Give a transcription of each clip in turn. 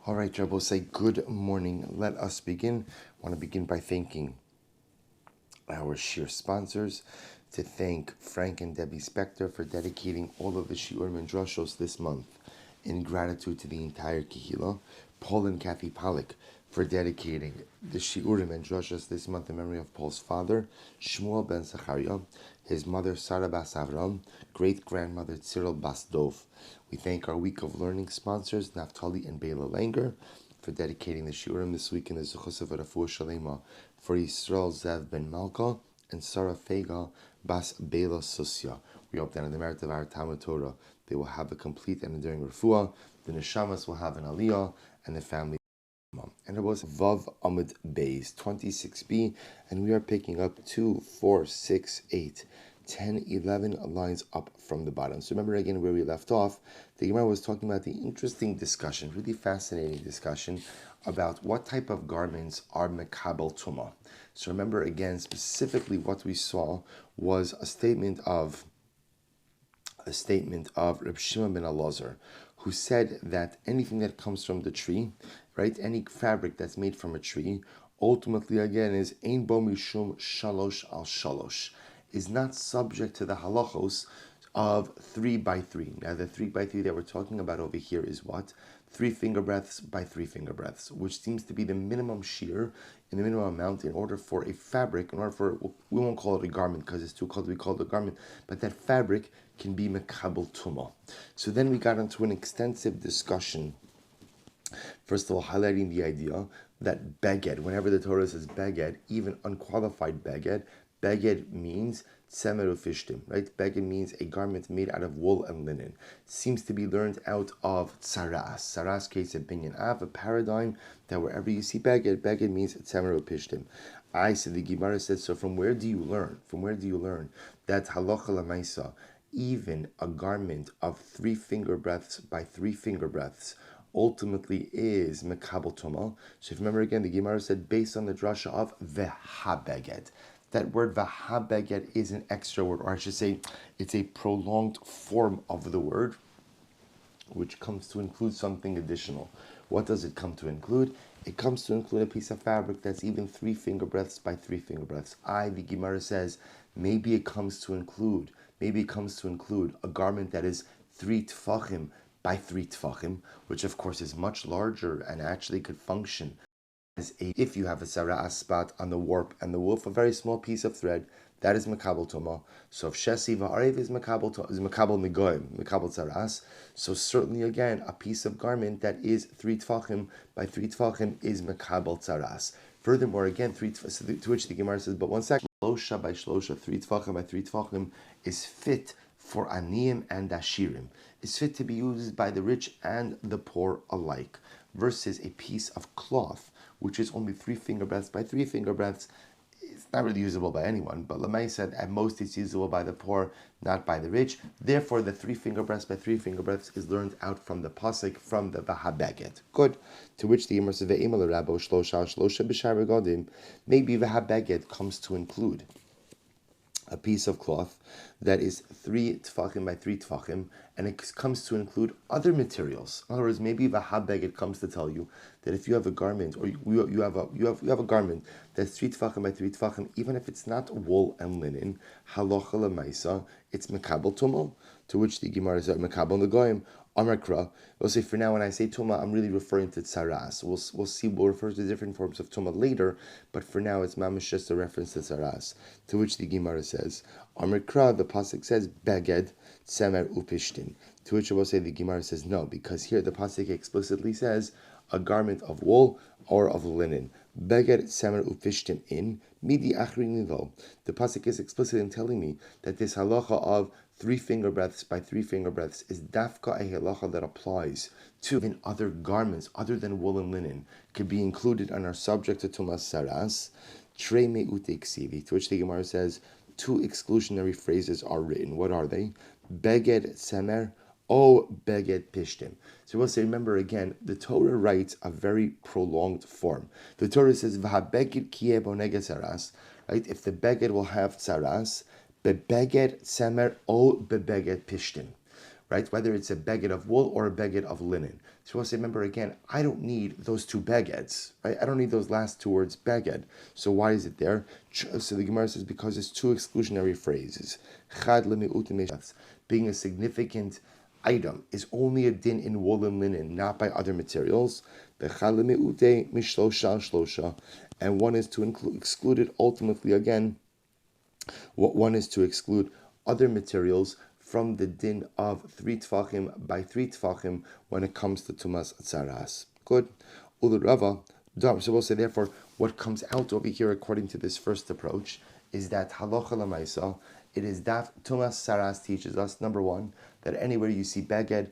All right, Rabbi, say good morning. Let us begin. I want to begin by thanking our Shir sponsors, to thank Frank and Debbie Spector for dedicating all of the Shiurim and Drushos this month in gratitude to the entire Kehillah, Paul and Kathy Pollack for dedicating the Shiurim and Drushos this month in memory of Paul's father, Shmuel ben Zachariah, his mother Sarah Bas Avram, great-grandmother Cyril Bas Dov. We thank our Week of Learning sponsors, Naftali and Bela Langer, for dedicating the Shiurim this week in the Zuchos of Rafu Shalema for Yisrael Zev ben Malka and Sarah Fega Bas Bela Susya. We hope that in the merit of our Talmud Torah, they will have a complete and enduring refuah, the neshamas will have an aliyah, and the family. And it was Vav Amud Beis 26b, and we are picking up 2, 4, 6, 8, 10, 11 lines up from the bottom. So remember again where we left off, the Gemara was talking about the interesting discussion, really fascinating discussion about what type of garments are mekabel tumah. So remember again, specifically what we saw was a statement of Rabbi Shimon ben Elazar, who said that anything that comes from the tree, right, any fabric that's made from a tree, ultimately again is ein bo mishum shalosh al shalosh, is not subject to the halachos of 3 by 3. Now the 3 by 3 that we're talking about over here is what? 3 finger breadths by 3 finger breadths, which seems to be the minimum shear in the minimum amount in order for a fabric, in order for, we won't call it a garment because it's too cold to be called a garment, but that fabric can be mekabel tumah. So then we got into an extensive discussion, first of all highlighting the idea that beged, whenever the Torah says beged, even unqualified beged means tzemer ufishtim, right? Beged means a garment made out of wool and linen. Seems to be learned out of tsaras. Tsaras case of binyan av, a paradigm that wherever you see beged means tzemer ufishtim. I said, the Gemara says, so from where do you learn? That halacha lamaisa, even a garment of 3 finger breadths by 3 finger breadths ultimately is mekabel tumah. So if you remember again, the Gemara said based on the drasha of vehabeged. That word vahabeged is an extra word, or I should say, it's a prolonged form of the word, which comes to include something additional. What does it come to include? It comes to include a piece of fabric that's even 3 finger breadths by 3 finger breadths. The Gemara says, maybe it comes to include a garment that is 3 tfachim by 3 tfachim, which of course is much larger and actually could function as if you have a sarah spot on the warp and the woof, a very small piece of thread, that is mekabel tumah. So if shesi va'arev is mekabel negoim, mekabel tzaras. So certainly again, a piece of garment that is 3 tfachim by 3 tfachim is mekabel tzaras. Furthermore, again, to which the Gemara says, but one second, shlosha by shlosha, 3 tfachim by 3 tfachim is fit for aniyim and ashirim, is fit to be used by the rich and the poor alike, versus a piece of cloth, which is only 3 finger breadths by 3 finger breadths. It's not really usable by anyone, but Lamai said at most it's usable by the poor, not by the rich. Therefore, the 3 finger breadths by 3 finger breadths is learned out from the pasuk, from the vahabeged. Good. To which the Gemara says, ve'emal rabo shlosha shlosha b'shar regadim. Maybe vahabeged comes to include a piece of cloth that is 3 tfachim by 3 tfachim, and it comes to include other materials. In other words, maybe vahabeged comes to tell you that if you have a garment, or you have a garment that's 3 tfachim by 3 tfachim, even if it's not wool and linen, halacha lemaisa, it's mekabel tumah. To which the Gemara says mekabel negoim. Amakra. We'll say for now when I say tumah, I'm really referring to tsaras. We'll see. We'll refer to different forms of tumah later, but for now it's mamish just a reference to tsaras. To which the Gemara says, Amakra. The pasuk says beged tzemer upishtin. To which I will say the Gemara says no, because here the pasuk explicitly says a garment of wool or of linen. Beged tzemer upishtin in midi achrin lo. The pasuk is explicit in telling me that this halacha of 3 finger breadths by 3 finger breadths is dafka a halacha that applies to even other garments other than wool and linen, could be included and are subject to tumas saras. Trei me'ute ksivi. To which the Gemara says 2 exclusionary phrases are written. What are they? Beged tzemer o beged pishtim. So we'll say, remember again, the Torah writes a very prolonged form. The Torah says v'habeged kieh boneged saras. Right? If the beged will have saras, bebeged tzemer o bebeged pishtim. right? Whether it's a beged of wool or a beged of linen. So we'll say, remember again, I don't need those two begeds, right? I don't need those last two words beged. So why is it there? So the Gemara says because it's two exclusionary phrases. Chad lemi'ut being a significant item is only a din in wool and linen, not by other materials. And one is to exclude it ultimately again. What one is to exclude other materials from the din of 3 tfachim by 3 tfachim when it comes to tumas tzaras. Good. Ulurava. So we'll say therefore what comes out over here according to this first approach is that halacha lamaisa. It is that tumas tzaras teaches us, number one, that anywhere you see beged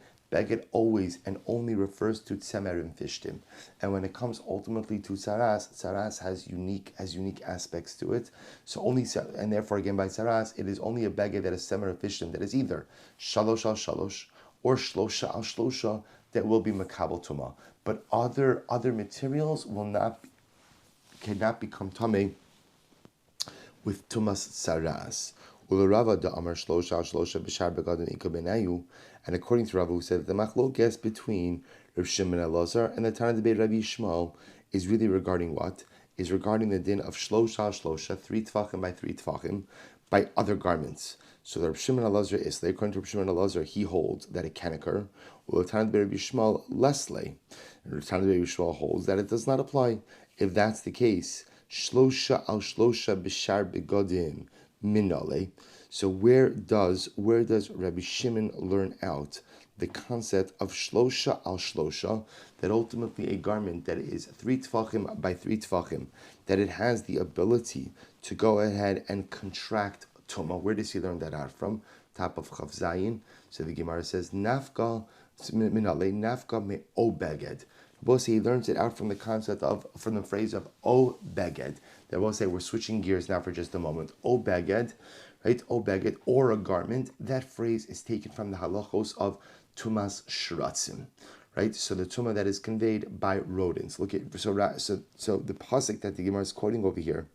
always and only refers to tzemerim fishtim. And when it comes ultimately to tzaras has unique aspects to it. So only, and therefore again by tzaras, it is only a beged that is tzemerim fishtim, that is either shalosh al shalosh or shlosha al shlosha, that will be makabel tuma. But other materials cannot become tameh with tumas tzaras. And according to Rava, who said that the machlokes between Rav Shimon and Elazar and the Tana debate Rabbi Shmuel is really regarding what? Is regarding the din of shlosha, 3 tfachim by 3 tfachim, by other garments. So the Rav Shimon and Elazar is, according to Rav Shimon and Elazar, he holds that it can occur. Well, the Tana debate Rabbi Shmuel, lesly. The Tana debate Rabbi Shmuel holds that it does not apply. If that's the case, shlosha al shlosha b'shar begodim minale. So where does Rabbi Shimon learn out the concept of shlosha al shlosha, that ultimately a garment that is 3 tfachim by 3 tfachim, that it has the ability to go ahead and contract tuma? Where does he learn that out from? Top of Chav Zayin. So the Gemara says nafka minale nafka me o beged. Both say he learns it out from the phrase of o beged. They will say we're switching gears now for just a moment. O beged, right? O beged, or a garment. That phrase is taken from the halachos of tumas shratzim, right? So the tuma that is conveyed by rodents. Look at so the pasuk that the Gemara is quoting over here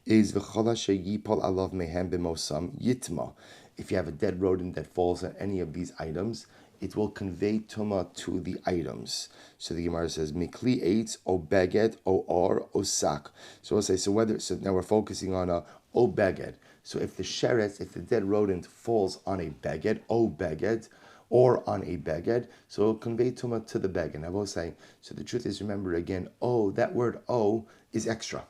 is v'chala sheyipol alav mehem b'mosam yitma. If you have a dead rodent that falls on any of these items, it will convey tuma to the items. So the Gemara says, mikli eitz, o beged, o or, o sak. So we'll say, so now we're focusing on o beged. So if the sheretz, if the dead rodent falls on a beged, o beged, or on a beged, so it'll convey tuma to the beged. I will say, so the truth is, remember again, that word o is extra.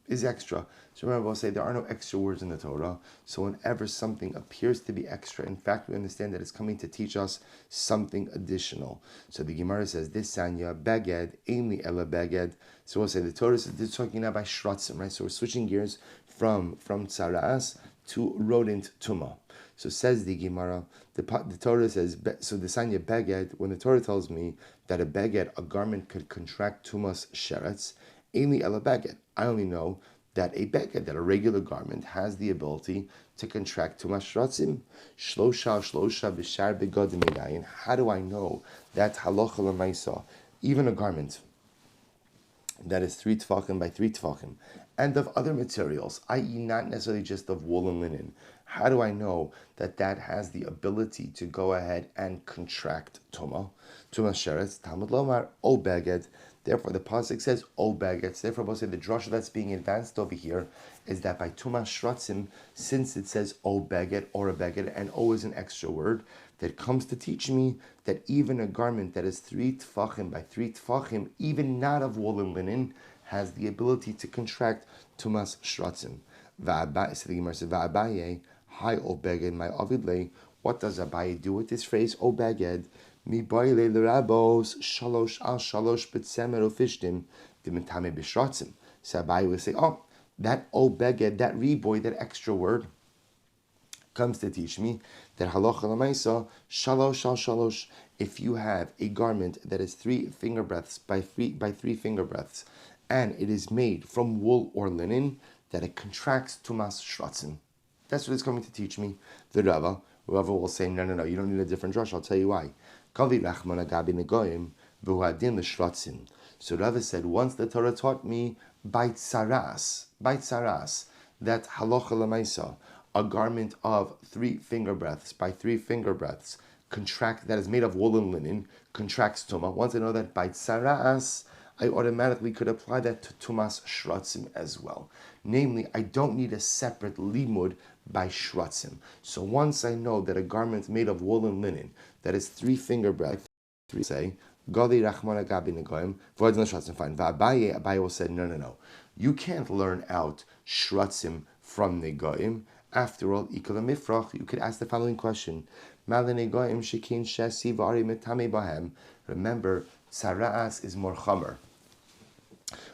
So remember, we'll say there are no extra words in the Torah. So whenever something appears to be extra, in fact, we understand that it's coming to teach us something additional. So the Gemara says, this sanya beged, ainli ela beged. So we'll say the Torah is talking now by shratzim, right? So we're switching gears from tzaras to rodent tuma. So says the Gemara, the Torah says, so the sanya beged, when the Torah tells me that a beged, a garment, could contract tumas sheretz, ainli ela beged, I only know that a beged, that a regular garment, has the ability to contract tumas shratzim. Shlosha b'shar begodim minayin. How do I know that halacha l'maisa, even a garment that is 3 tfachim by 3 tfachim, and of other materials, i.e. not necessarily just of wool and linen, how do I know that has the ability to go ahead and contract tumas sheretz? Talmud lomar o beged. Therefore, the pasuk says o beged. Therefore, we'll say the drasha that's being advanced over here is that by tumas shratzim, since it says o beged or a beged, and o is an extra word, that comes to teach me that even a garment that is 3 tfachim by 3 tfachim, even not of wool and linen, has the ability to contract tumas shratzim. So the Gemara says, "Va'abaye, hi o beged, my avidle." What does Abaye do with this phrase o beged? Mi boile l'rabos shalosh al shalosh b'tzemer ufishtim v'mitame b'shratzim. So Abaye will say, that o beged, that reboy, that extra word, comes to teach me that halacha l'maisa shalosh al shalosh. If you have a garment that is 3 finger breadths by 3 finger breadths, and it is made from wool or linen, that it contracts tumas shratzim. That's what it's coming to teach me. The Rava will say, no, you don't need a different drush. I'll tell you why. So Rava said, once the Torah taught me by tsaras, that halacha l'maisa, a garment of 3 finger breadths by 3 finger breadths, that is made of wool and linen, contracts tuma. Once I know that by tsaras, I automatically could apply that to tumas shratzim as well. Namely, I don't need a separate limud by shratzim. So once I know that a garment made of wool and linen that is 3 finger breadth, say, Gali Rachmana Gabi Negoim, Void Shratzim, fine. Abaye will say, no. You can't learn out shratzim from Negoim. After all, Ikala Mifrach, you could ask the following question. Remember, Sara'as is more chamer.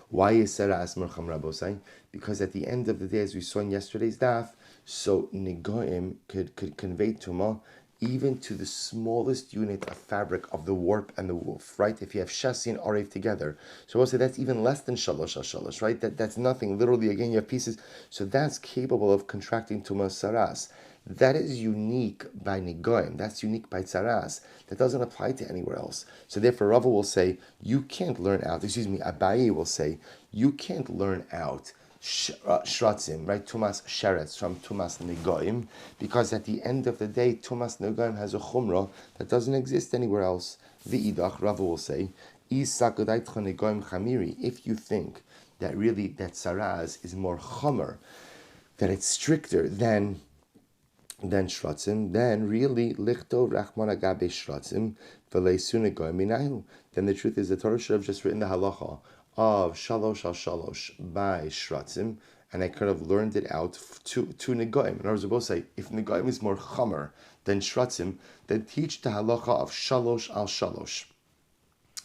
Why is Sara'as more chamer, Rabosai? Because at the end of the day, as we saw in yesterday's daf, so Negoim could convey Tumah even to the smallest unit of fabric of the warp and the woof, right? If you have shasi and arev together, so we'll say that's even less than shalosh al-shalosh, right? That's nothing. Literally, again, you have pieces. So that's capable of contracting Tumah Saras. That is unique by Negoim. That's unique by Tzaras. That doesn't apply to anywhere else. So therefore, Rava will say, you can't learn out, Abaye will say, you can't learn out shratzim, right? Tumas sheretz from Tumas Negoim, because at the end of the day, Tumas Negoim has a chumrah that doesn't exist anywhere else. V'idach, Rava will say, if you think that really that Saraz is more chomer, that it's stricter than shratzim, then really lichto rachman agabe shratzim v'leisu Negoim minayu. Then the truth is the Torah should have just written the halacha of shalosh al shalosh by shratzim, and I could have learned it out to Negoim. In other words, we'll say, if Negoim is more chamer than shratzim, then teach the halacha of shalosh al shalosh,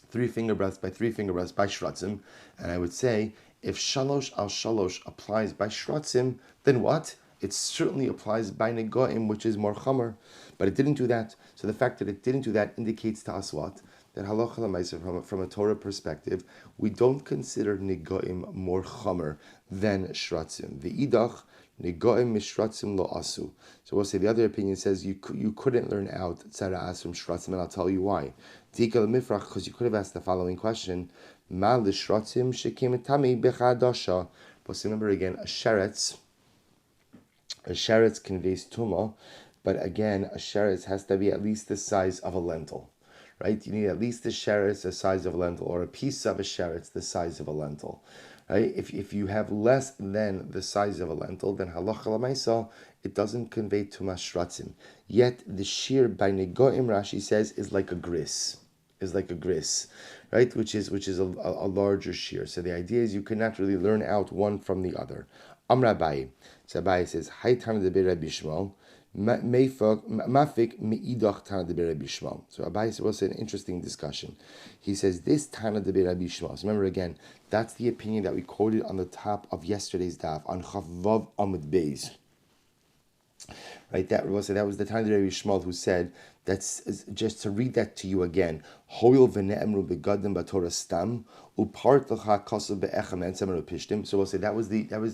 3 finger breaths by 3 finger breaths by shratzim, and I would say, if shalosh al shalosh applies by shratzim, then what? It certainly applies by Negoim, which is more chamer, but it didn't do that. So the fact that it didn't do that indicates to us what? That halacha l'maaseh, from a Torah perspective, we don't consider Negoim more chamer than shratzim. V'idach, Negoim mishratzim lo asu. So we'll say the other opinion says you couldn't learn out tzara'as from shratzim, and I'll tell you why. Tika l'mifrach, because you could have asked the following question: Ma l'shratzim shekim etami bechadasha. But remember again, a sheretz conveys tumah, but again, a sheretz has to be at least the size of a lentil. Right? You need at least the sheretz the size of a lentil, or a piece of a sheretz the size of a lentil. Right? If you have less than the size of a lentil, then halacha l'maaseh, it doesn't convey tumas shratzim. Yet the shear by Negoim, Rashi says, is like a gris. Right? Which is a larger shear. So the idea is you cannot really learn out one from the other. Amra Abaye. So Abaye says, Haytam de Rabbi Shmuel. Mafik meidach Tana de Rabbi Shmuel. So Abaye was an interesting discussion. He says this Tana de Rabbi Shmuel. So remember again, that's the opinion that we quoted on the top of yesterday's daf on Chavav Amud Beis. Right, that was the Tana de Rabbi Shmuel who said, that's just to read that to you again. Hoil v'ne'emru begadim b'Torah stam upart l'cha kasav be'echem and semeru pishtim. So we'll say that was the Tana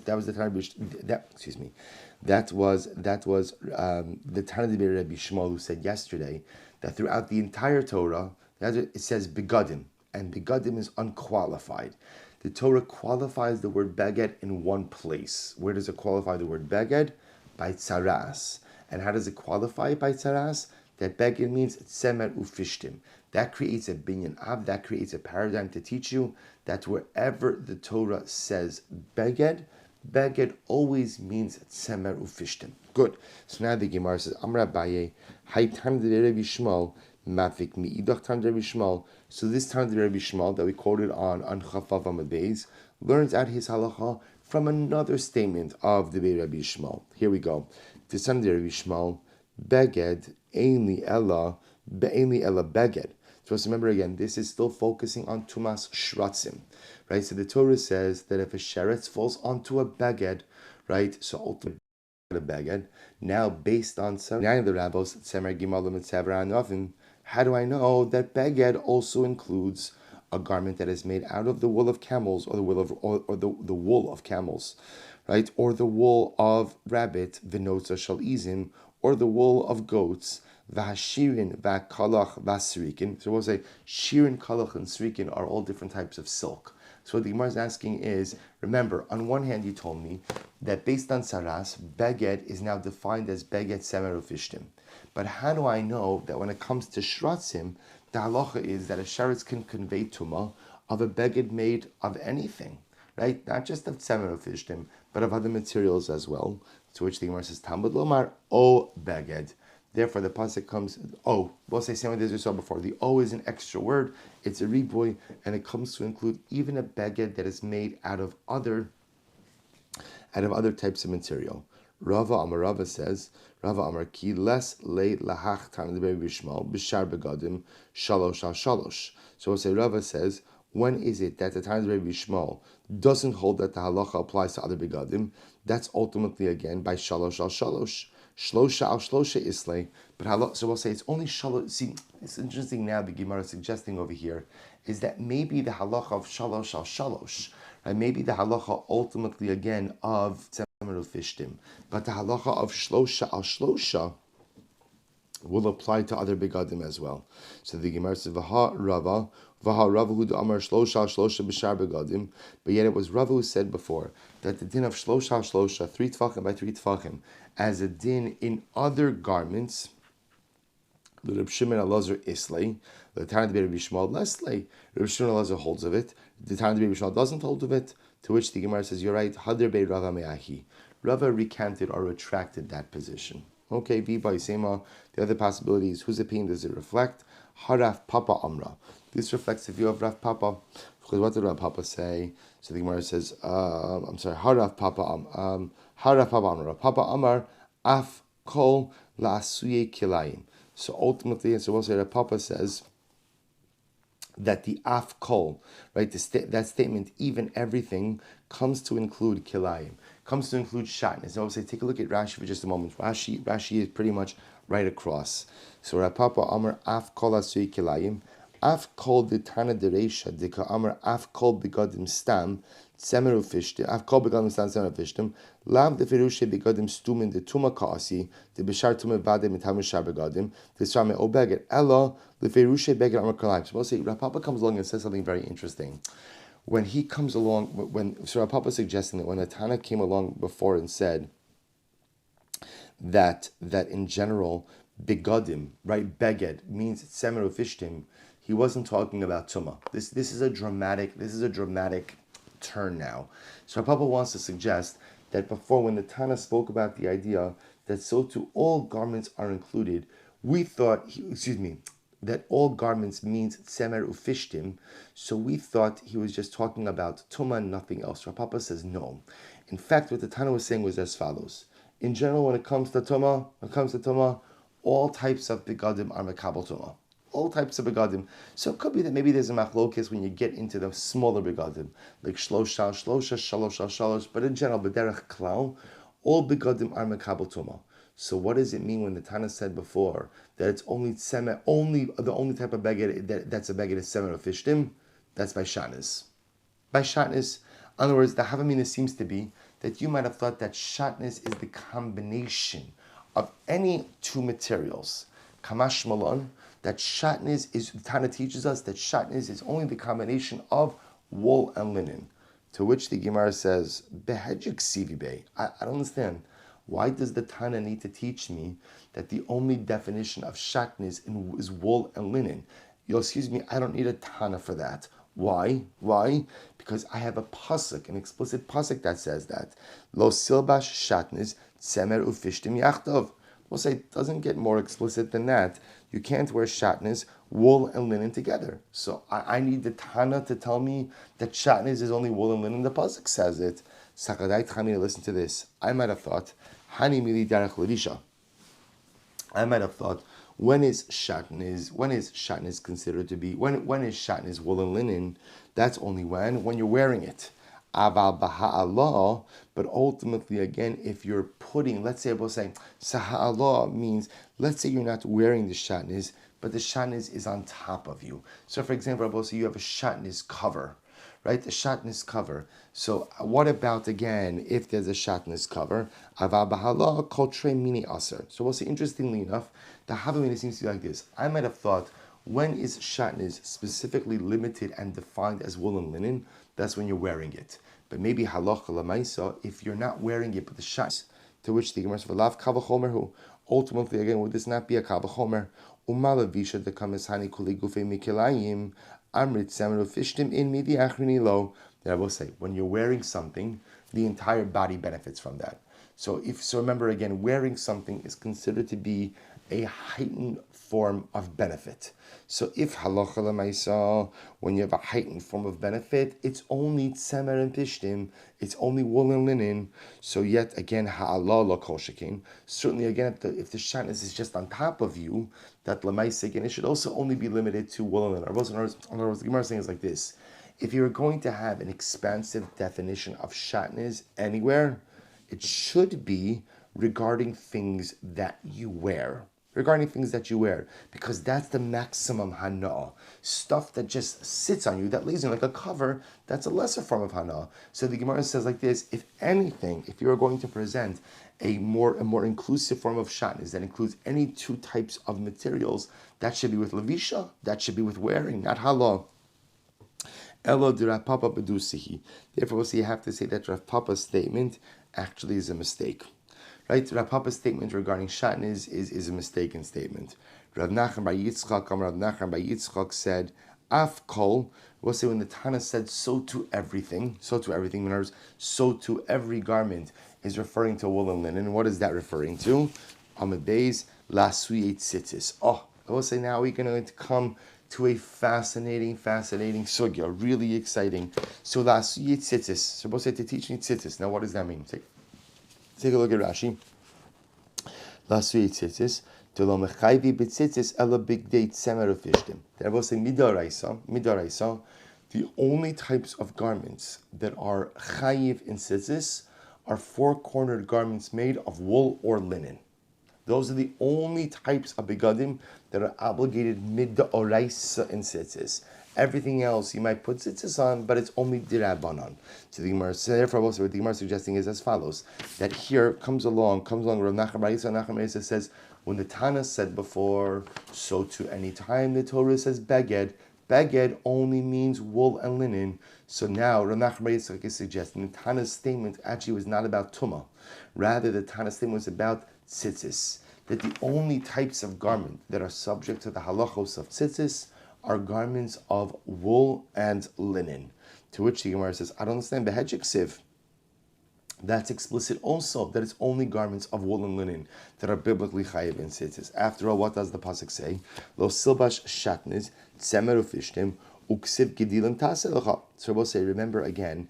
That was the Tana de Rabbi Shmuel who said yesterday that throughout the entire Torah it says begadim, and begadim is unqualified. The Torah qualifies the word beged in one place. Where does it qualify the word beged? By tzaras. And how does it qualify by tzaras? That beged means tzemer ufishtim. That creates a binyan av, that creates a paradigm to teach you that wherever the Torah says beged always means tzemer ufishtim. Good. So now the Gemara says, Amra Abaye, Haytam de Rabbi Shmuel, Mafik mi'idach Tam de Rabbi Shmuel. So this Tam de Rabbi Shmuel that we quoted on Chavav Amud Beis learns out his halacha from another statement of the Rabbi Shmuel. Here we go. The Tam de Rabbi Shmuel, beged Einli ella beged. So remember again, this is still focusing on tumas shratzim, right? So the Torah says that if a sheretz falls onto a beged, right? So ultimately a beged. Now based on the rabbos, tzemer gimalim and tzever anavim, how do I know that beged also includes a garment that is made out of the wool of camels, or the wool of camels, right? Or the wool of rabbit, vinotza shalizim, or the wool of goats, v'hashirin, v'kalach, v'srikin. So we'll say shirin, kalach, and srikin are all different types of silk. So what the Gemara is asking is, remember, on one hand you told me that based on Saras, Beged is now defined as Beged Semer Ufishtim. But how do I know that when it comes to Shratzim, the halacha is that a Sheretz can convey Tumah of a Beged made of anything, right? Not just of Semer Ufishtim, but of other materials as well. To which the Gemara says, Talmud Lomar, O Beged. Therefore, the pasuk comes, O. We'll say same way as we saw before. The O is an extra word. It's a riboy, and it comes to include even a beged that is made out of other types of material. Rava says, Rava Amar ki les le lahach tan the Rabbi Shmuel b'shar begadim shalosh al shalosh. So we'll say Rava says, when is it that the time of Rabbi Shmuel doesn't hold that the halacha applies to other begadim? That's ultimately again by shalosh al shalosh. Shlosha al shlosha islay, but so we'll say it's only shalosh. See, it's interesting now. The Gemara is suggesting over here is that maybe the halacha of shalosh al shalosh, right? Maybe the halacha ultimately again of tzemer ufishtim, but the halacha of shlosha al shlosha will apply to other begadim as well. So the Gemara says Vaha Rava who amar shlosha al shlosha b'shar begadim, but yet it was Rava who said before that the din of shlosha al shlosha 3 tefachim by 3 tefachim as a din in other garments, the Rabbi Shimon Elazar Islay, the time the Rabbi Shmuel Leslay, Rabbi Shimon Elazar holds of it, the time the Rabbi Shmuel doesn't hold of it, to which the Gemara says, you're right, Hadr Bei Rava Me'ahi. Rava recanted or retracted that position. Okay, Viba Yisema, the other possibilities, whose opinion does it reflect? Haraf Papa Amra. This reflects the view of Rav Papa, because what did Rav Papa say? So the Gemara says, Haraf Papa Amra. Rav Papa Amar, Af Kol La'asuye Kilayim. So ultimately, and so we'll say Rav Papa says that the Af Kol, right, that statement, even everything, comes to include Kilayim, comes to include Shatnez. I will say, take a look at Rashi for just a moment. Rashi is pretty much right across. So Rav Papa Amar, Af Kol La'asuye Kilayim, Af Kol the Tana Dereisha, Dika Amar, Af Kol Begadim Stam, Semer Ufishtim, Af Kol Begadim Stam, Semer Ufishtim, Lav the Ferushe Begadim Stumin, the Tuma Kaasi, the Bishar Tuma Vadim, and Tamu Shar Begadim, the Srame Obeget, Ella, the Ferushe Begat Amar Kalayim. So we'll say, Rav Papa comes along and says something very interesting. When he comes along, so Rav Papa is suggesting that when the Tana came along before and said that in general, Begadim, right, Beged, means Semer Ufishtim, he wasn't talking about Tumah. This is a dramatic turn now. So Papa wants to suggest that before, when the Tana spoke about the idea that so too all garments are included, we thought that all garments means Semer Ufishtim, so we thought he was just talking about Tumah and nothing else. So Papa says no. In fact, what the Tana was saying was as follows. In general, when it comes to Tumah, all types of begadim are mekabel Tumah. All types of begadim. So it could be that maybe there's a machlokes when you get into the smaller begadim, like shlosha, shalosh. But in general, b'derech klal, all begadim are mekabel tumah. So what does it mean when the Tana said before that it's only the only type of beged that's a beged is semer ufishtim? That's by shatnez. By shatnez, in other words, the havamina seems to be that you might have thought that shatnez is the combination of any two materials. Kamash malon. That shatnez is, the Tana teaches us that shatnez is only the combination of wool and linen. To which the Gemara says, Behedjik sivi. I don't understand. Why does the Tana need to teach me that the only definition of shatnez is wool and linen? Excuse me, I don't need a Tana for that. Why? Because I have a pasuk, an explicit pasuk that says that. Lo silbash shatnez tzemer ufishtim yachtav. We'll say it doesn't get more explicit than that. You can't wear shatnez, wool and linen together. So I need the Tana to tell me that shatnez is only wool and linen. The pasuk says it. Sakadai Tchani, listen to this. I might have thought, Hani mili darach lerisha. I might have thought, when is shatnez considered to be? When is shatnez wool and linen? That's only when you're wearing it. Aval baha'allah, but ultimately, again, if you're putting, let's say, we'll say, saha'allah means, let's say you're not wearing the shatnez, but the shatnez is on top of you. So, for example, we'll say you have a shatnez cover, right? The shatnez cover. So, what about, again, if there's a shatnez cover? Aval baha'allah, kol trei mini aser. So, we'll say, interestingly enough, the havamina seems to be like this. I might have thought, When is shatnez specifically limited and defined as wool and linen? That's when you're wearing it. But maybe halacha lamaisa, if you're not wearing it, but the shatnez, to which the Gemara says, "V'lav kavachomer hu." Ultimately, again, would this not be a kavachomer? Umalavisha the kameshani kuli gufei mikilayim amrit semeru fishtim in midi achrini lo. I will say, when you're wearing something, the entire body benefits from that. So remember again, wearing something is considered to be a heightened form of benefit. So if halacha l'maisa, when you have a heightened form of benefit, it's only tzemer and pishtim, it's only wool and linen. So yet again, ha'ala la kol shekin. Certainly again, if the shatnez is just on top of you, that l'maisa again, it should also only be limited to wool and linen. In other words, the Gemara is saying is like this: if you're going to have an expansive definition of shatnez anywhere, it should be regarding things that you wear. Because that's the maximum hana. Stuff that just sits on you, that lays on like a cover, that's a lesser form of hana. So the Gemara says like this: if anything, if you are going to present a more inclusive form of shatnez that includes any two types of materials, that should be with levisha, that should be with wearing, not hala. Elo de Rav Papa bedusihi. Therefore, you have to say that Rav Papa's statement actually is a mistake. Right? Rav Papa's statement regarding shatnez is a mistaken statement. Rav Nachman bar Yitzchak said, Af kol, we'll say when the Tana said, so to everything, so to every garment is referring to wool and linen. What is that referring to? Amid Beis, la suyet tzitzis. I will say now we're going to come to a fascinating sugya, really exciting. So la suyet tzitzis, supposed to teach me tzitzis. Now what does that mean? Take a look at Rashi. Lasuyet tzitzis, to lo mechayvi b'tzitzis ela big day tzemer ufishtim. They're both saying midaraisa. The only types of garments that are chayiv in tzitzis are four-cornered garments made of wool or linen. Those are the only types of begadim that are obligated midoraisa in tzitzis. Everything else you might put tzitzis on, but it's only dirabanan. So the Gemara, therefore, also what the Gemara is suggesting is as follows: that here comes along. Rav Nachman bar Yitzchak says, when the Tana said before, so to any time the Torah says beged only means wool and linen. So now Rav Nachman bar Yitzchak is suggesting the Tana's statement actually was not about tumah, rather the Tana's statement was about tzitzis. That the only types of garment that are subject to the halachos of tzitzis are garments of wool and linen. To which the Gemara says, I don't understand. Behedjik siv. That's explicit also, that it's only garments of wool and linen that are biblically chayiv in tzitzis. After all, what does the pasuk say? Lo silbash shatnez tzemer ufishtim uksiv gedilim taselecha. So we'll say, remember again.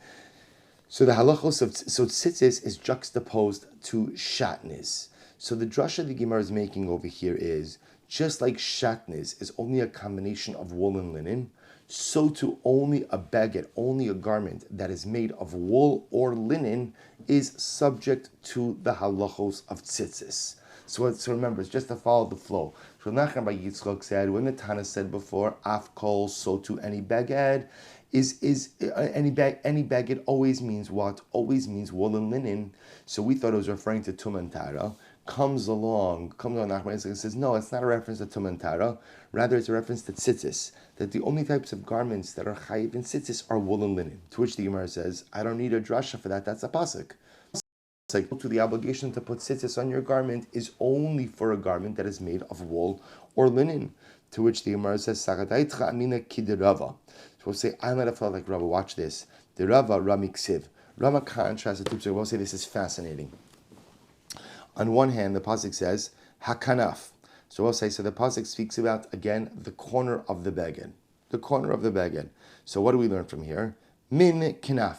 So the halachos of tzitzis is juxtaposed to shatnez. So the drasha the Gemara is making over here is, just like shatnez is only a combination of wool and linen, so too only a baguette, only a garment that is made of wool or linen is subject to the halachos of tzitzis. So remember, it's just to follow the flow. Rav Nachman bar Yitzchak said, when the Tana said before, af kol, so too any baguette, any baguette always means what? Always means wool and linen. So we thought it was referring to tum and tara. Comes along Nachman and says, no, it's not a reference to tum and tara. Rather, it's a reference to tzitzis. That the only types of garments that are chayiv in tzitzis are wool and linen. To which the Gemara says, I don't need a drasha for that. That's a pasuk. It's like, to the obligation to put tzitzis on your garment is only for a garment that is made of wool or linen. To which the Gemara says, Sagadaitcha amina kidirava. So we'll say, I might have felt like Rava. Watch this. The Rava Ramiksiv. Rava contrasts the two. So we'll say this is fascinating. On one hand, the pasuk says hakanaf. So we'll say, so the pasuk speaks about again the corner of the beged. So what do we learn from here? Min kanaf.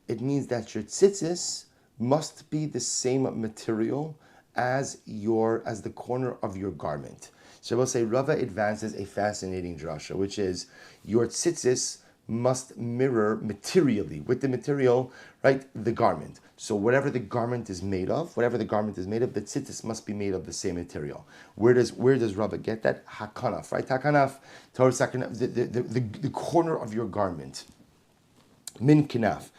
It means that your tzitzis must be the same material as the corner of your garment. So we'll say Rava advances a fascinating drasha, which is your tzitzis must mirror materially with the material, right? The garment. So whatever the garment is made of, the tzitzis must be made of the same material. Where does Rava get that? Hakanaf, right? Hakanaf, the corner of your garment. Min kinaf.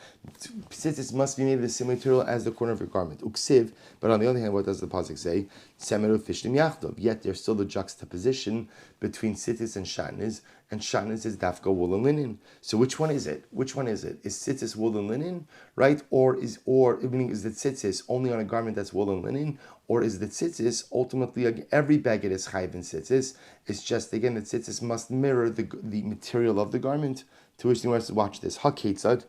Tzitzis must be made of the same material as the corner of your garment. Uksiv, but on the other hand, what does the pasuk say? Semeru fishtim yachtov. Yet there's still the juxtaposition between tzitzis and shatnez is dafka wool and linen. So which one is it? Which one is it? Is tzitzis wool and linen, right? Meaning is the tzitzis only on a garment that's wool and linen, or is the tzitzis ultimately every baguette is chayiv in tzitzis? It's just again the tzitzis must mirror the material of the garment. To which the Gemara says, watch this. Haketzad.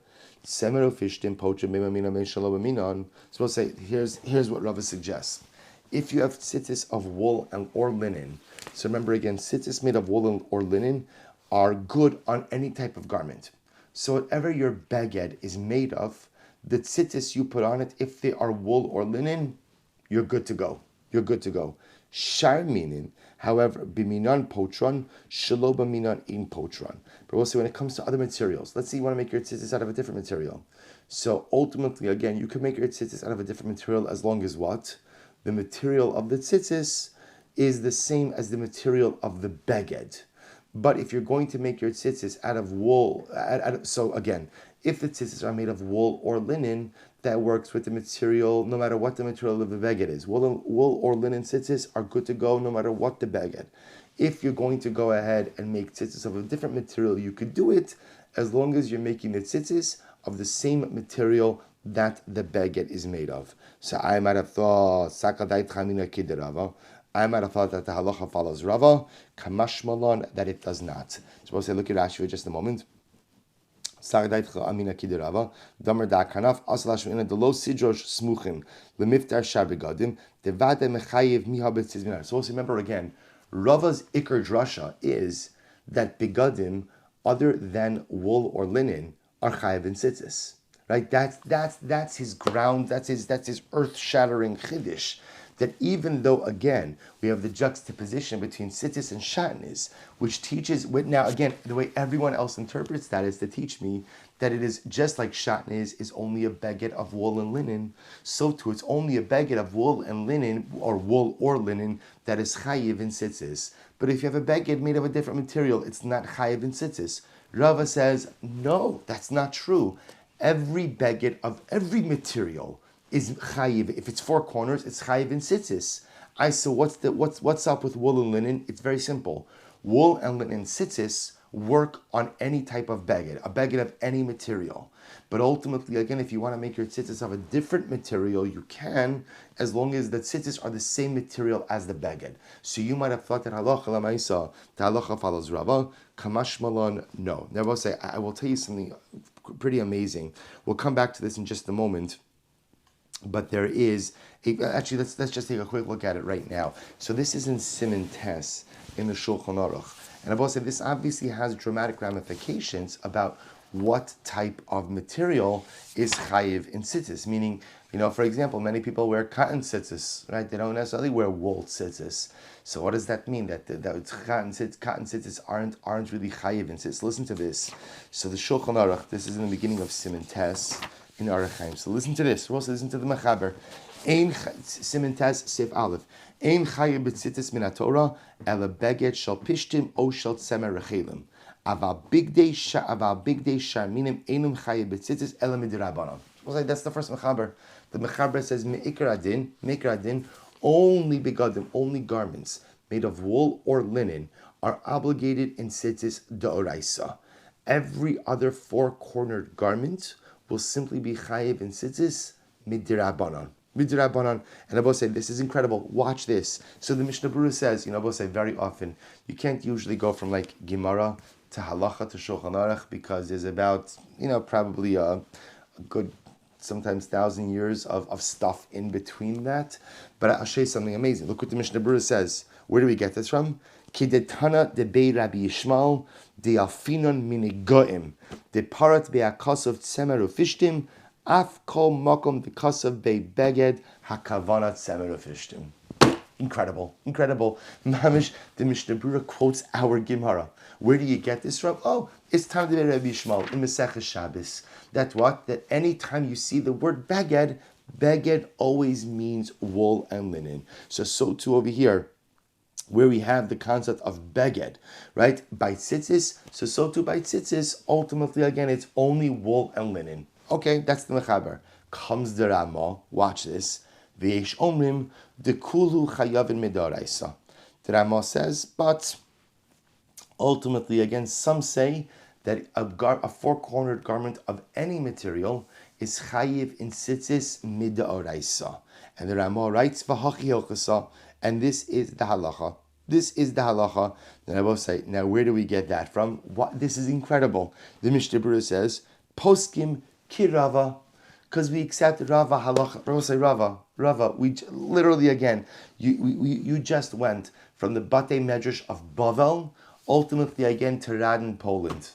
Semero fishtim pocha memamina men shalom. Supposed to say, here's what Rava suggests. If you have tzitzis of wool or linen, so remember again, tzitzis made of wool or linen are good on any type of garment. So whatever your beged is made of, the tzitzis you put on it, if they are wool or linen, you're good to go. You're good to go. Shar minin, however, biminan potron, shelo biminan in potron. But also when it comes to other materials, let's say you want to make your tzitzis out of a different material. So ultimately, again, you can make your tzitzis out of a different material as long as what? The material of the tzitzis is the same as the material of the beged. But if you're going to make your tzitzis out of wool, so again, if the tzitzis are made of wool or linen, that works with the material, no matter what the material of the beged is. Wool or linen tzitzis are good to go no matter what the beged. If you're going to go ahead and make tzitzis of a different material, you could do it as long as you're making the tzitzis of the same material that the beged is made of. So I might have thought, Sakadait Chamina Kiderava. I might have thought that the halacha follows Rava, Kamashmalon, that it does not. So we'll say, look at Rashi for just a moment. Sagdait Amina Kiderava, Damar Da Kanaf, Asalash in the low Sidrosh Smuchim, Lemiftar Shabigadim, Devade Mechayev Mihabet Tizminar. So also remember again, Rava's Iker Drasha is that begadim, other than wool or linen, are chayev in tzitzis. Right? That's his ground, that's his earth-shattering chiddush. That even though, again, we have the juxtaposition between tzitzis and shatnez, which teaches, now again, the way everyone else interprets that is to teach me that it is just like shatnez is only a beged of wool and linen, so too it's only a beged of wool and linen, or wool or linen, that is chayiv in tzitzis. But if you have a beged made of a different material, it's not chayiv in tzitzis. Rava says, no, that's not true. Every beged of every material is chayiv. If it's four corners, it's chayiv in tzitzis. So what's up with wool and linen? It's very simple. Wool and linen tzitzis work on any type of beged, a beged of any material. But ultimately, again, if you want to make your tzitzis of a different material, you can, as long as the tzitzis are the same material as the beged. So you might have thought that halacha lamaisa, the halacha follows Rava, kamash malon, no. Now I will tell you something pretty amazing. We'll come back to this in just a moment. But there is, actually, let's just take a quick look at it right now. So this is in Siman Tes in the Shulchan Aruch. And I've also said this obviously has dramatic ramifications about what type of material is chayiv in tzitzis. Meaning, for example, many people wear cotton tzitzis, right? They don't necessarily wear wool tzitzis. So what does that mean? That cotton tzitzis aren't really chayiv in tzitzis. Listen to this. So the Shulchan Aruch, this is in the beginning of Siman Tes in Arachaim. So listen to this. We'll also listen to the Mechaber. Ein Siman Tes Sif Aleph. Ein chayiv b'tzitzis min haTorah ela beged shel pishtim o shel tzemer rechelim. Aval bigdei sharminim einum chayiv b'tzitzis ela midirabanan. That's the first Mechaber. The Mechaber says meikar adin, only begadim, only garments made of wool or linen are obligated in tzitzis d'oraisa. Every other four-cornered garment will simply be chayiv in tzitzis midirabanan. And Abba say, this is incredible. Watch this. So the Mishnah Berurah says, Abba say very often, you can't usually go from like Gemara to Halacha to Shulchan Aruch because there's about, probably a good, sometimes 1,000 years of stuff in between that. But I'll show you something amazing. Look what the Mishnah Berurah says. Where do we get this from? Kidetana de Bei Rabbi Shmuel de Alfinon minigoim de parat be'akosov tzemer ufishtim af kol makom dekosov bei beged hakavana tzemer ufishtim. Incredible. Mamish, the Mishnah Berurah quotes our Gemara. Where do you get this from? Oh, it's time to be Rabbi Shmuel in Masechah Shabbos. That any time you see the word beged always means wool and linen. So too over here, where we have the concept of beged, right? By tzitzis, so too by tzitzis, ultimately again, it's only wool and linen. Okay, that's the mechaber. Comes the Rama. Watch this. V'yesh omrim dekulu chayavin midoraisa. The Rama says, but ultimately, again, some say that a four-cornered garment of any material is chayiv in tzitzis midoraisa. And the Rama writes v'hachi hilchasa, and this is the halacha. This is the halacha. Then I will say, now where do we get that from? What? This is incredible. The Mishnah Berurah says, poskim kirava, because we accept Rava halacha. Rava say Rava. We literally again, you just went from the Batei Medrash of Bavel, ultimately again to Radin, Poland.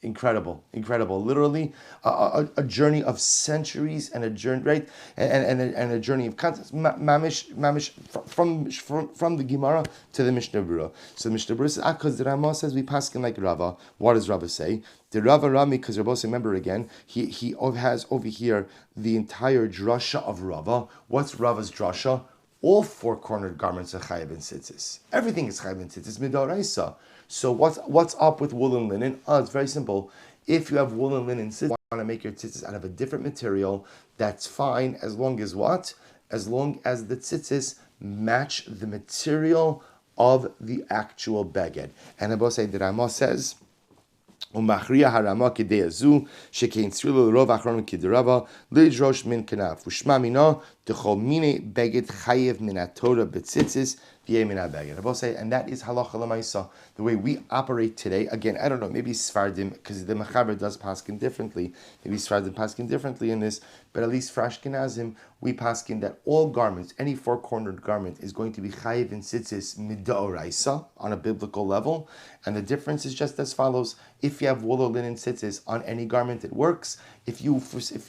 Incredible. Literally, a journey of centuries and a journey, right? And a journey of concepts. Mamish from the Gemara to the Mishnah Berurah. So the Mishnah Berurah says, because the Rama says we paskin like Rava. What does Rava say? The Rava Rami, because Rabbi, remember again, he has over here the entire drasha of Rava. What's Rava's drasha? All four-cornered garments are chayav in tzitzis. Everything is chayav in tzitzis midoraisa. So what's up with wool and linen? It's very simple. If you have wool and linen tzitzis, you want to make your tzitzis out of a different material, that's fine as long as what? As long as the tzitzis match the material of the actual beged. And Abba say the Rama says, ומכריע הרמה כדי הזו, שכן צריל לרוב האחרון כדרבה, לדרוש מן כנף, ושמע מינו, דכל מיני בגד חייב מן התורה בציציס, v'yeh min ha-beged. I will say, and that is halacha l'maisa. The way we operate today, again, I don't know, maybe Sfardim, because the Mechaber does paskin differently, maybe Sfardim paskin differently in this, but at least for Ashkenazim, we paskin that all garments, any four-cornered garment, is going to be chayiv in tzitzis midoraisa, on a biblical level, and the difference is just as follows. If you have wool or linen tzitzis on any garment, it works. If you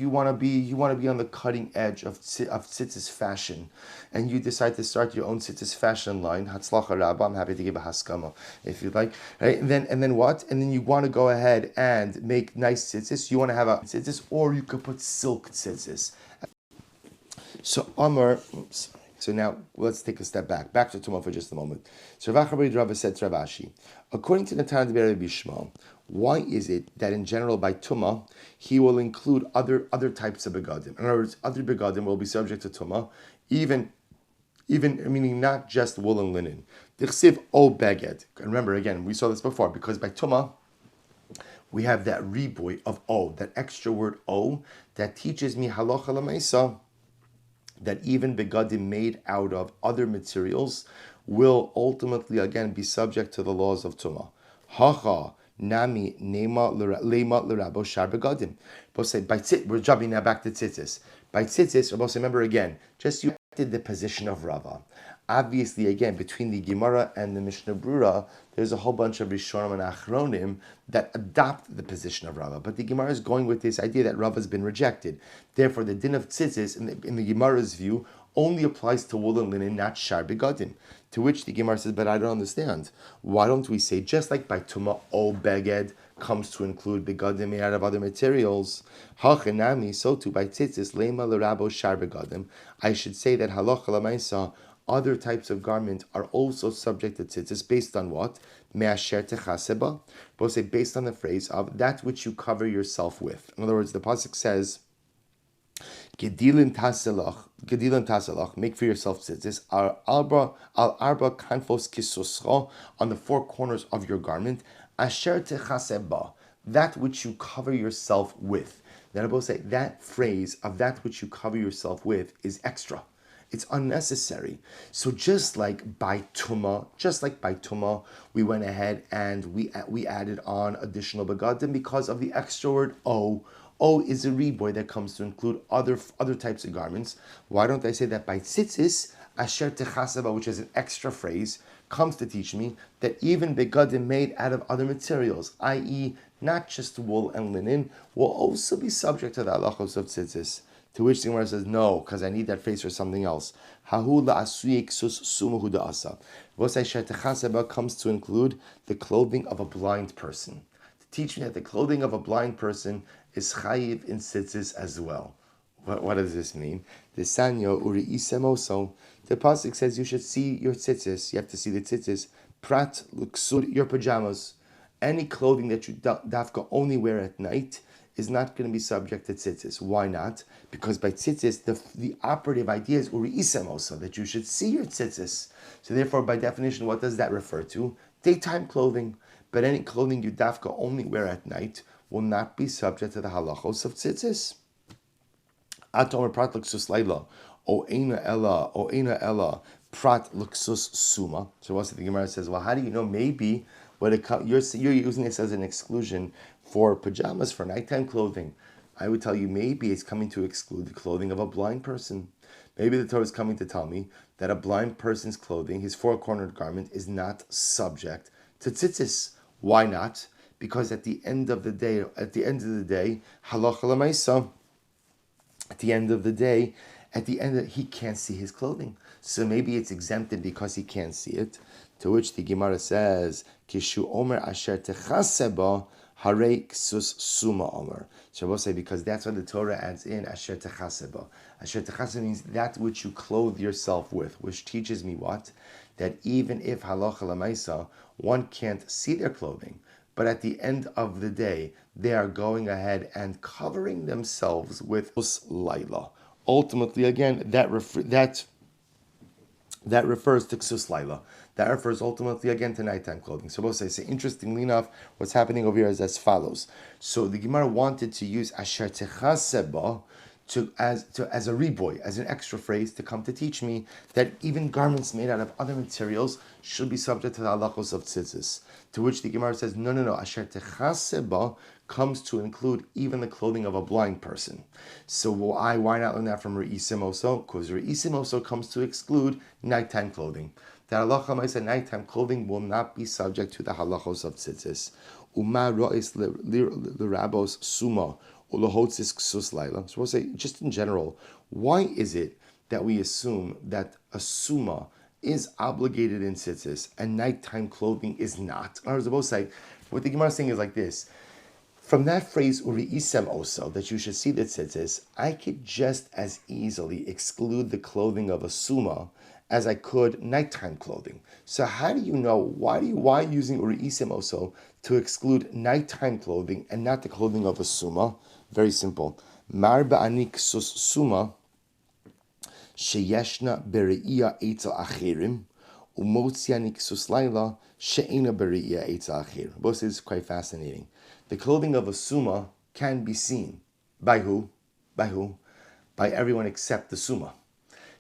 want to be on the cutting edge of tzitzis fashion, and you decide to start your own tzitzis fashion line, Hatzlacha Rabba, I'm happy to give a haskama if you'd like. Right? And then what? And then you want to go ahead and make nice tzitzis. You want to have a tzitzis, or you could put silk tzitzis. So Amar, oops. So now let's take a step back to Tumah for just a moment. So Rav Rava said to Rav Ashi, according to the Tanakh of Rabbi Shmuel, why is it that in general by Tumah he will include other types of begadim? In other words, other begadim will be subject to Tumah, even meaning not just wool and linen. Dichsiv o beged. And remember again, we saw this before, because by Tumah we have that riboy of o, that extra word o, that teaches me halacha l'maisa, that even begadim made out of other materials will ultimately again be subject to the laws of Tumah. Hacha nami nema lema l'rabo shar begadim. Both say by tzit. We're jumping now back to tzitzis. By tzitzis, both say, remember again, just you did the position of Rava. Obviously, again, between the Gemara and the Mishnah Berurah, there's a whole bunch of Rishonim and Achronim that adopt the position of Rava. But the Gemara is going with this idea that Rava has been rejected. Therefore, the din of tzitzis, in the Gemara's view, only applies to wool and linen, not shar begadim. To which the Gemara says, but I don't understand. Why don't we say, just like by Tumah, o beged comes to include begadim made out of other materials, hachenami, so too by tzitzis, lema l'rabo shar begadim, I should say that halacha l'maisa, other types of garment are also subject to tzitzis based on what? Me'asher techaseba. Both say based on the phrase of that which you cover yourself with. In other words, the pasuk says, Gedilin taselach, make for yourself tzitzis, al arba kanfos kisuscha, on the four corners of your garment, asher techaseba, that which you cover yourself with. Then I both say that phrase of that which you cover yourself with is extra. It's unnecessary. So just like by Tumah, we went ahead and we added on additional begadim because of the extra word o. O is a riboy that comes to include other types of garments. Why don't I say that by tzitzis, asher techaseba, which is an extra phrase, comes to teach me that even begadim made out of other materials, i.e., not just wool and linen, will also be subject to the halachos of tzitzis. To which the Gemara says, no, because I need that phrase for something else. Hahu la'asuyek sus sumahu da'asa. Vosai shetechaseba comes to include the clothing of a blind person. To teach me that the clothing of a blind person is chayiv in tzitzis as well. What does this mean? The sanyo uri isemoso. The pasuk says you should see your tzitzis. You have to see the tzitzis. Prat luksud, your pajamas. Any clothing that you dafka only wear at night is not going to be subject to tzitzis. Why not? Because by tzitzis, the operative idea is uri isem also, that you should see your tzitzis. So therefore, by definition, what does that refer to? Daytime clothing. But any clothing you dafka only wear at night will not be subject to the halachos of tzitzis. Atomer prat luxus laila, o eina ella, prat luxus suma. So what's the Gemara says? Well, how do you know? Maybe when you're using this as an exclusion for pajamas, for nighttime clothing. I would tell you maybe it's coming to exclude the clothing of a blind person. Maybe the Torah is coming to tell me that a blind person's clothing, his four-cornered garment, is not subject to tzitzis. Why not? Because at the end of the day, halacha l'maisa, he can't see his clothing. So maybe it's exempted because he can't see it. To which the Gemara says, Kishu omer asher techaseba harei ksus suma omer. Shabbos say, because that's what the Torah adds in asher techaseba. Asher techaseba means that which you clothe yourself with, which teaches me what? That even if halacha l'maisa, one can't see their clothing, but at the end of the day, they are going ahead and covering themselves with laila. Ultimately, again, that refers to ksus laila. That refers ultimately again to nighttime clothing. So both say, interestingly enough, what's happening over here is as follows. So the Gemara wanted to use asher techaseba as a riboy, as an extra phrase to come to teach me that even garments made out of other materials should be subject to the halachos of tzitzis. To which the Gemara says, no, asher techaseba comes to include even the clothing of a blind person. So why not learn that from Re'isim also? Because Re'isim also comes to exclude nighttime clothing. That halacha ma'isa nighttime clothing will not be subject to the halachos of tzitzis. Uma ro'is l'rabos suma u'lohotsis ksus laila. So we'll say, just in general, why is it that we assume that a suma is obligated in tzitzis and nighttime clothing is not? In other words, both say, what the Gemara is saying is like this. From that phrase, uri'isem also, that you should see the tzitzis, I could just as easily exclude the clothing of a suma as I could nighttime clothing. So how do you know, why using uri'isem also to exclude nighttime clothing and not the clothing of a suma? Very simple. Mar ba'ani ksus suma sheyeshna bere'iyah eitzel achirim umotzi ani ksus laila she'ena bere'iyah eitzel achirim. Both is quite fascinating. The clothing of a suma can be seen. By who? By everyone except the suma.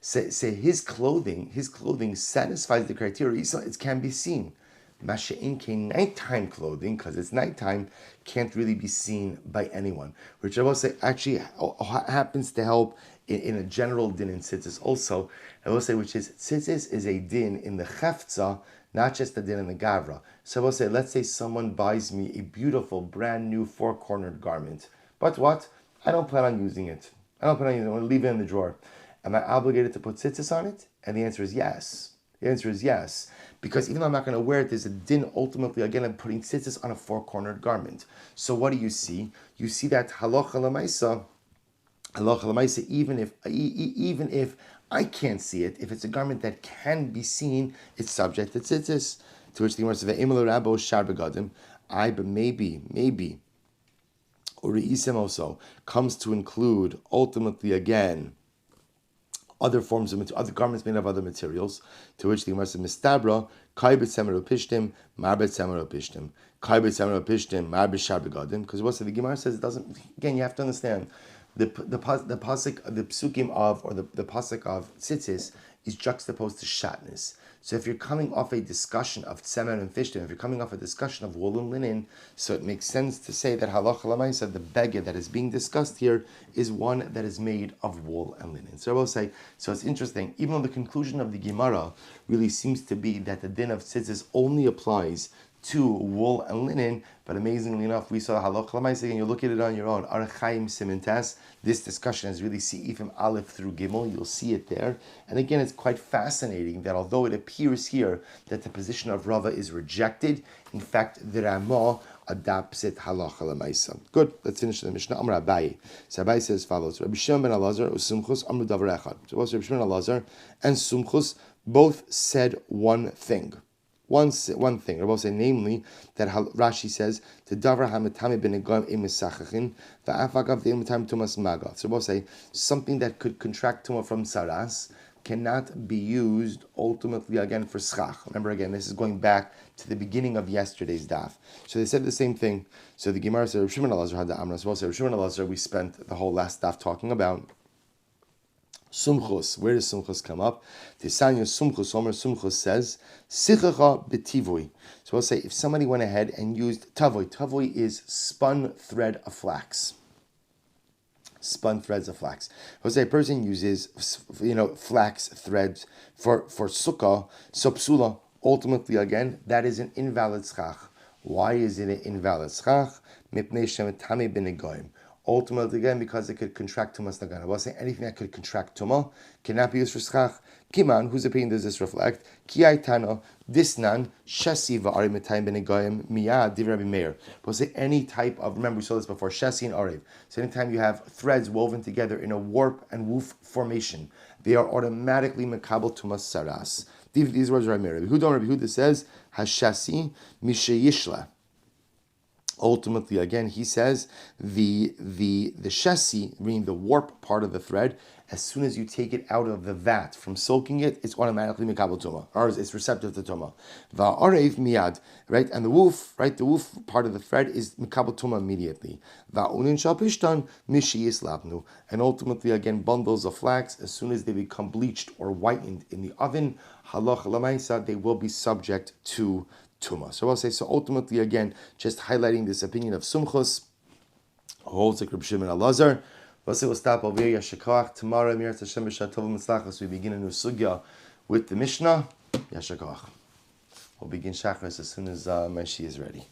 Say his clothing satisfies the criteria. It can be seen. Masha'inke nighttime clothing, because it's nighttime, can't really be seen by anyone. Which I will say actually happens to help in a general din in tzitzis also. I will say, which is tzitzis is a din in the chefza, not just a din in the gavra. So I will say, let's say someone buys me a beautiful, brand new four-cornered garment. But what? I don't plan on using it. I want to leave it in the drawer. Am I obligated to put tzitzis on it? And the answer is yes. The answer is yes. Because even though I'm not going to wear it, there's a din ultimately, again, I'm putting tzitzis on a four-cornered garment. So what do you see? You see that halacha l'maisa, even if I can't see it, if it's a garment that can be seen, it's subject to tzitzis. To which the Gemara says, "Ve'emel rabo shar begadim." But maybe, or re'isem also comes to include ultimately again other forms of other garments made of other materials. To which the Gemara says, "Mistabra kai b'tzemer upishtim, mar b'tzemer upishtim, kai b'tzemer upishtim, mar b'shar begadim." Because what the Gemara says, it doesn't. Again, you have to understand the pasuk, the psukim of, or the pasuk of tzitzis is juxtaposed to shatnez. So if you're coming off a discussion of tzemer and fishtim, if you're coming off a discussion of wool and linen, so it makes sense to say that halacha l'maisa, the beged that is being discussed here, is one that is made of wool and linen. So I will say, so it's interesting, even though the conclusion of the Gemara really seems to be that the din of tzitzis only applies to wool and linen, but amazingly enough, we saw halacha l'maisa, and you look at it on your own. Arachaim Simintas. This discussion is really Se'ifim Aleph through Gimel. You'll see it there. And again, it's quite fascinating that although it appears here that the position of Rava is rejected, in fact, the Ramah adapts it halacha l'maisa. Good. Let's finish the Mishnah. Amar Abaye. So Abaye says as follows: Rabbi Shimon ben Elazar uSumchus amru davar echad. So both Rabbi Shimon ben Elazar and Sumchus both said one thing. one thing. Rabbi say, namely, that Rashi says, "To davar hametame benegam emisachachin va'afagav de'emutam tumas maga." So Rabbi say, something that could contract tuma from saras cannot be used ultimately again for schach. Remember again, this is going back to the beginning of yesterday's daf. So they said the same thing. So the Gemara said, Rabbi Shimon Elazar had the Amra. So Rabbi Shimon Elazar, we spent the whole last daf talking about Sumchus. Where does Sumchus come up? Tisanya Sumchus, Omer Sumchus says, Sichacha betivui. So we'll say, if somebody went ahead and used tavoi. Tavoi is spun thread of flax. Spun threads of flax. We'll say a person uses, flax threads for sukkah, sopsula. Ultimately, again, that is an invalid schach. Why is it an invalid schach? Mipnei shemetame b'negoyim. Ultimately, again, because it could contract tumas nagana. We'll say anything that could contract tuma cannot be used for schach. Kiman, whose opinion does this reflect? Kiai tano, disnan, shesi va'ari metayim b'negoyim, miyad, div Rabbi Meir. We'll say any type of, remember we saw this before, shesi and arev. So anytime you have threads woven together in a warp and woof formation, they are automatically mekabel tumas saras. These words are Rabbi Meir. Rabbi Huda says, hashasi mishayishla. Ultimately, again, he says the shesi, meaning the warp part of the thread, as soon as you take it out of the vat from soaking it, it's automatically mikabel tuma, or it's receptive to tuma. Va'arev miyad, right, and the woof, right, the woof part of the thread is mikabel tuma immediately. Va'unin shal pishtan mishi yislabnu, and ultimately, again, bundles of flax, as soon as they become bleached or whitened in the oven, halach lamaisa, they will be subject to tuma. So I'll say, so ultimately, again, just highlighting this opinion of Sumchus, holds like Rabbi Shimon Elazar. We'll stop over here. Yashakach. Tomorrow, Mir Hashem B'Shatov Mitzlachas, we begin a new sugya with the Mishnah. Yashakach. We'll begin Shachris as soon as Meshi is ready.